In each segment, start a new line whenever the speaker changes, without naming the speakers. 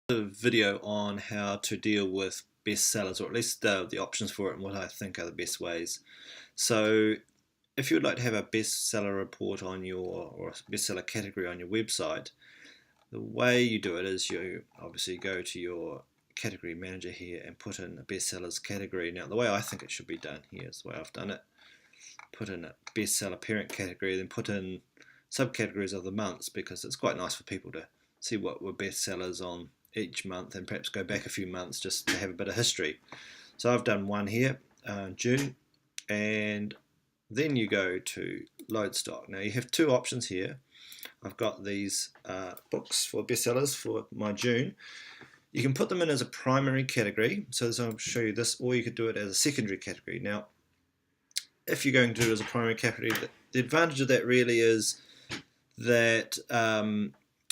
A video on how to deal with bestsellers, or at least the options for it and what I think are the best ways. So if you would like to have a bestseller report on your, or a bestseller category on your website, the way you do it is you obviously go to your category manager here and put in a bestsellers category. Now the way I think it should be done here is the way I've done it. Put in a bestseller parent category, then put in subcategories of the months, because it's quite nice for people to see what were bestsellers on each month and perhaps go back a few months just to have a bit of history. So I've done one here, June, and then you go to load stock. Now you have two options here. I've got these books for bestsellers for my June. You can put them in as a primary category, so I'll show you this, or you could do it as a secondary category. Now if you're going to do it as a primary category, the advantage of that really is that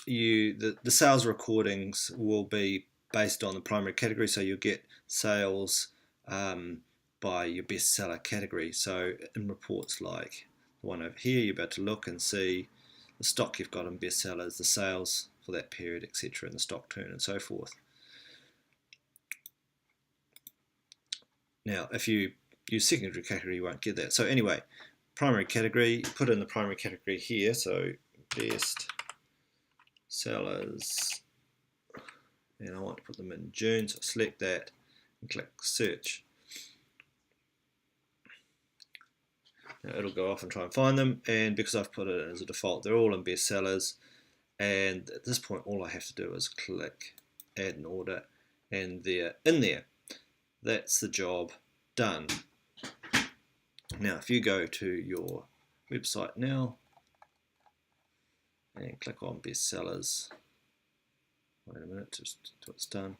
the sales recordings will be based on the primary category, so you'll get sales by your bestseller category. So in reports like the one over here, you're about to look and see the stock you've got in bestsellers, the sales for that period, etc., and the stock turn and so forth. Now if you use secondary category, you won't get that. So anyway, primary category, put in the primary category here, so best sellers, and I want to put them in June, so select that and click search. Now it'll go off and try and find them, and because I've put it in as a default, they're all in bestsellers, and at this point all I have to do is click add an order, and they're in there. That's the job done. Now if you go to your website now and click on bestsellers, wait a minute just till it's done,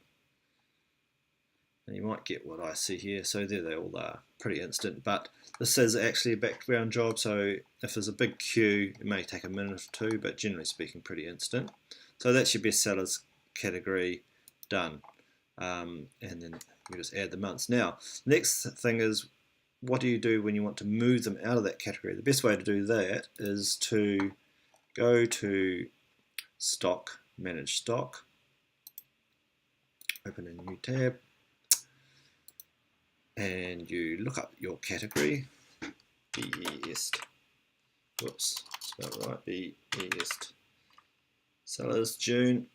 and you might get what I see here. So there they all are, pretty instant, but this is actually a background job, so if there's a big queue it may take a minute or two, but generally speaking pretty instant. So that's your bestsellers category done, and then you just add the months. Now next thing is, what do you do when you want to move them out of that category? The best way to do that is to go to stock, manage stock, open a new tab, and you look up your category, best, whoops, spelled right, best sellers June,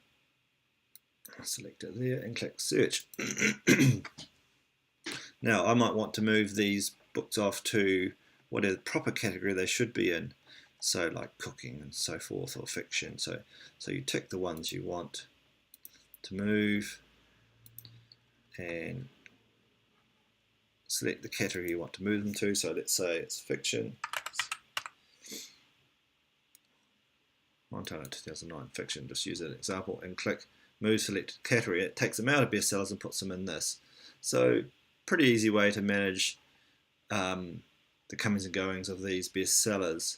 select it there and click search. Now I might want to move these books off to whatever proper category they should be in, so like cooking and so forth, or fiction. So you tick the ones you want to move and select the category you want to move them to. So let's say it's fiction, Montana 2009 fiction, just use that as an example, and click move selected category. It takes them out of bestsellers and puts them in this. So pretty easy way to manage the comings and goings of these bestsellers.